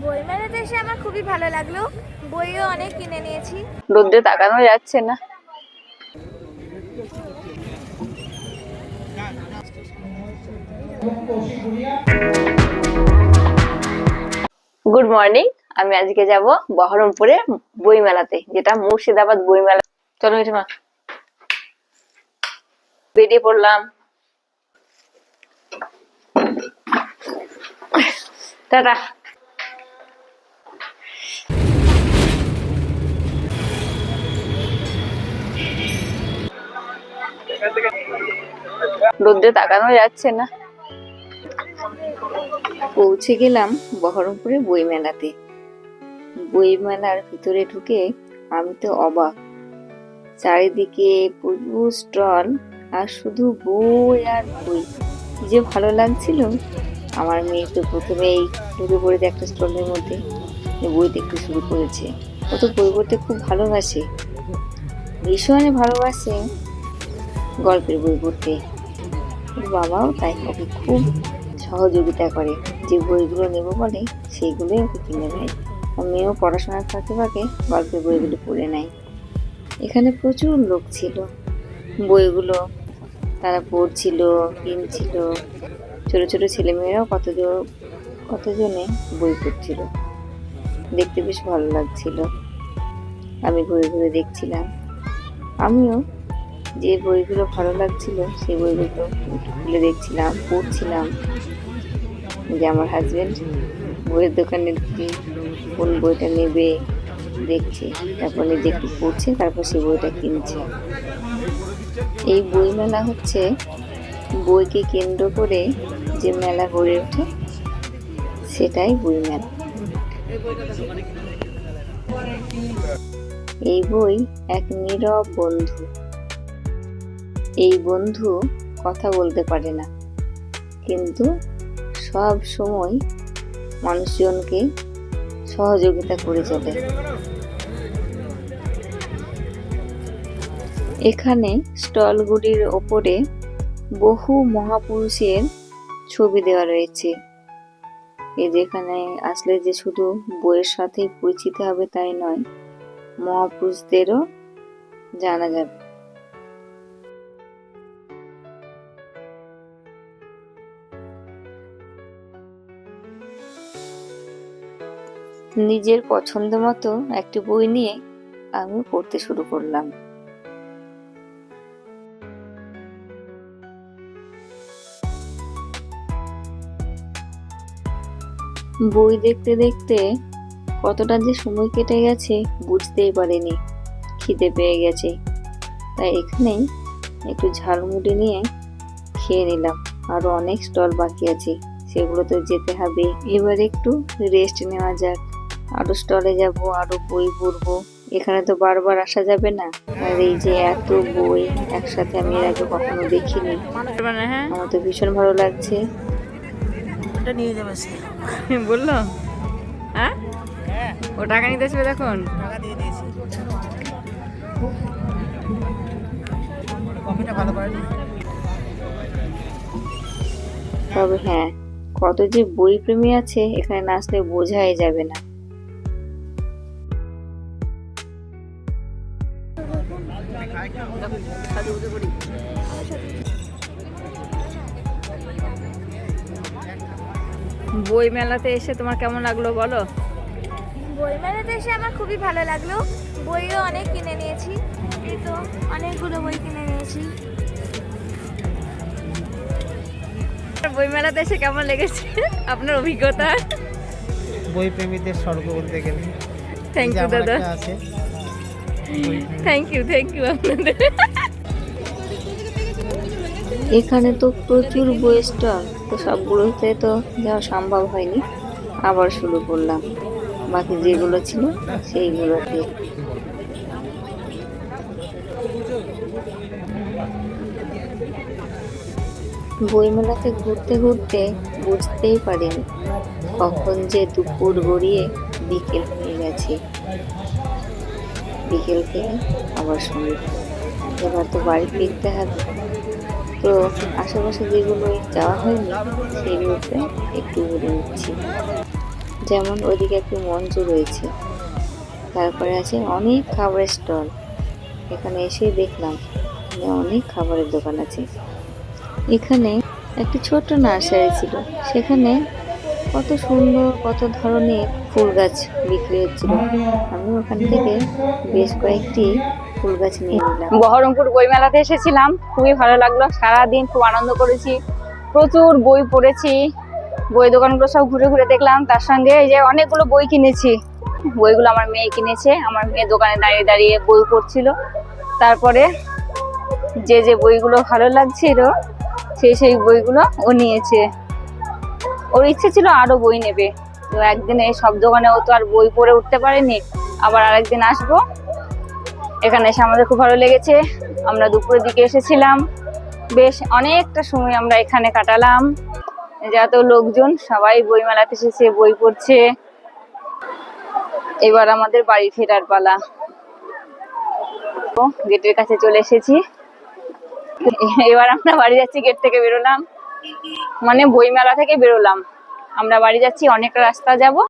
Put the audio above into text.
বই মেলাতে এসে আমার খুবই ভালো লাগলো, বইও অনেক কিনে নিয়েছি। রোদ্রে তাকানো যাচ্ছে না। Good morning. আমি আজকে যাব বহরমপুরে বই মেলাতে, যেটা মুর্শিদাবাদ বই মেলা। চলো মা, বেরিয়ে পড়লাম। টাটা। রোদ্রে তাকানো যাচ্ছে না। পৌঁছে গেলাম বহরমপুরে বই মেলাতে। বই মেলার ভিতরে ঢুকে আমি তো অবাক। চারিদিকে প্রচুর স্টল, আর শুধু বই আর বই। কি যে ভালো লাগছিল। আমার মেয়ে তো প্রথমেই ঢুকে পড়েছে একটা স্টলের মধ্যে, বই দেখতে শুরু করেছে। ও তো বই পড়তে খুব ভালোবাসে, ভীষণ ভালোবাসে গল্পের বই পড়তে। ওর বাবাও তাই ওকে খুব সহযোগিতা করে, যে বইগুলো নেবো বলে সেইগুলোই ওকে কিনে দেয়। আর মেয়েও পড়াশোনার ফাঁকে ফাঁকে গল্পের বইগুলো পড়ে নেয়। এখানে প্রচুর লোক ছিল, বইগুলো তারা পড়ছিল, কিনছিল। ছোট ছোট ছেলেমেয়েরাও কতজনে বই পড়ছিল। দেখতে বেশ ভালো লাগছিল। আমি ঘুরে ঘুরে দেখছিলাম। আমিও যে বইগুলো ভালো লাগছিল সেই বইগুলো খুলে দেখছিলাম, পড়ছিলাম। যে আমার হাজবেন্ড বইয়ের দোকানে কোন বইটা নেবে দেখছে, তারপর নিজে একটু পড়ছে, তারপর সেই বইটা কিনছে। এই বই মেলা হচ্ছে বইকে কেন্দ্র করে যে মেলা গড়ে ওঠে, সেটাই বই মেলা। এই বই এক নীরব বন্ধু। এই বন্ধু কথা বলতে পারে না, কিন্তু সব সময় মানুষজনকে সহযোগিতা করে চলে। এখানে স্টলগুলির ওপরে বহু মহাপুরুষের ছবি দেওয়া রয়েছে। যেখানে আসলে যে শুধু বইয়ের সাথেই পরিচিত হবে তাই নয়, মহাপুরুষদেরও জানা যাবে। নিজের পছন্দ মতো একটি বই নিয়ে আমি পড়তে শুরু করলাম। বই দেখতে দেখতে কতটা যে সময় কেটে গেছে বুঝতেই পারিনি। খিদে পেয়ে গেছে, তাই এখানেই একটু ঝালমুড়ি নিয়ে খেয়ে নিলাম। আরো অনেক স্টল বাকি আছে, সেগুলোতে যেতে হবে। এবার একটু রেস্ট নেওয়া যাক। আরো স্টলে যাব, আরো বই পড়বো। এখানে তো বারবার আসা যাবে না। আর এই যে এত বই একসাথে আমি এর আগে কখনো দেখিনি, আমার তো ভীষণ ভালো লাগছে। নিয়ে যাবে সে বললো হ্যাঁ, ও টাকা নিতে আসবে। দেখুন টাকা দিয়ে দিয়েছি। কফিটা ভালো করেনি। তবে হ্যাঁ, কত যে বই প্রেমী আছে এখানে না আসলে বোঝাই যাবে না। বই মেলাতে এসে তোমার কেমন লাগলো বলো? বই মেলাতে এসে আমার খুবই ভালো লাগলো, বইও অনেক কিনে নিয়েছি। এই তো অনেকগুলো বই কিনে নিয়েছি। বই মেলাতে এসে কেমন লেগেছে আপনার অভিজ্ঞতা? বই প্রেমীদের স্বর্গ বলতে গেলে। থ্যাংক ইউ দাদা, থ্যাংক ইউ আপনাদের। এখানে তো প্রচুর বই স্টল, তো সবগুলোতে তো যাওয়া সম্ভব হয়নি। আবার শুরু করলাম বাকি যেগুলো ছিল সেইগুলোতে। বইমেলাতে ঘুরতে ঘুরতে বুঝতেই পারিনি কখন যে দুপুর গড়িয়ে বিকেল হয়ে গেছে। বিকেল থেকে আবার সন্ধ্যা। এবার তো বাড়ি ফিরতে হবে। তো আশেপাশে যেগুলো যাওয়া হয়নি সেগুলোতে একটু ঘুরে নিচ্ছি। যেমন ওইদিকে একটি মঞ্চ রয়েছে, তারপরে আছে অনেক খাবারের স্টল। এখানে এসে দেখলাম এখানে অনেক খাবারের দোকান আছে। এখানে একটি ছোট্ট নার্সারি ছিল, সেখানে কত সুন্দর কত ধরনের ফুল গাছ বিক্রি হচ্ছিল। আমি ওখান থেকে বেশ কয়েকটি ফুল গাছ নিয়ে নিলাম। বহরমপুর বইমেলাতে এসেছিলাম, খুবই ভালো লাগলো। সারাদিন খুব আনন্দ করেছি, প্রচুর বই পড়েছি, বই দোকানগুলো সব ঘুরে ঘুরে দেখলাম। তার সঙ্গে এই যে অনেকগুলো বই কিনেছি। বইগুলো আমার মেয়ে কিনেছে, আমার মেয়ে দোকানে দাঁড়িয়ে দাঁড়িয়ে বই পড়ছিল। তারপরে যে যে বইগুলো ভালো লাগছিল সেই বইগুলো ও নিয়েছে। ওর ইচ্ছে ছিল আরো বই নেবে, তো একদিনে সব দোকানে ও তো আর বই পড়ে উঠতে পারেনি। আবার আরেকদিন আসবো। এখানে এসে আমাদের খুব ভালো লেগেছে। আমরা দুপুরের দিকে এসেছিলাম, বেশ অনেকটা সময় আমরা এখানে কাটালাম। যত লোকজন সবাই বই মেলাতে এসেছে, বই পড়ছে। এবার আমাদের বাড়ি ফেরার পালা। গেটের কাছে চলে এসেছি, এবার আমরা বাড়ি যাচ্ছি। গেট থেকে বেরোলাম, মানে বই মেলা থেকে বেরোলাম, আমরা বাড়ি যাচ্ছি। অনেকটা রাস্তা যাব।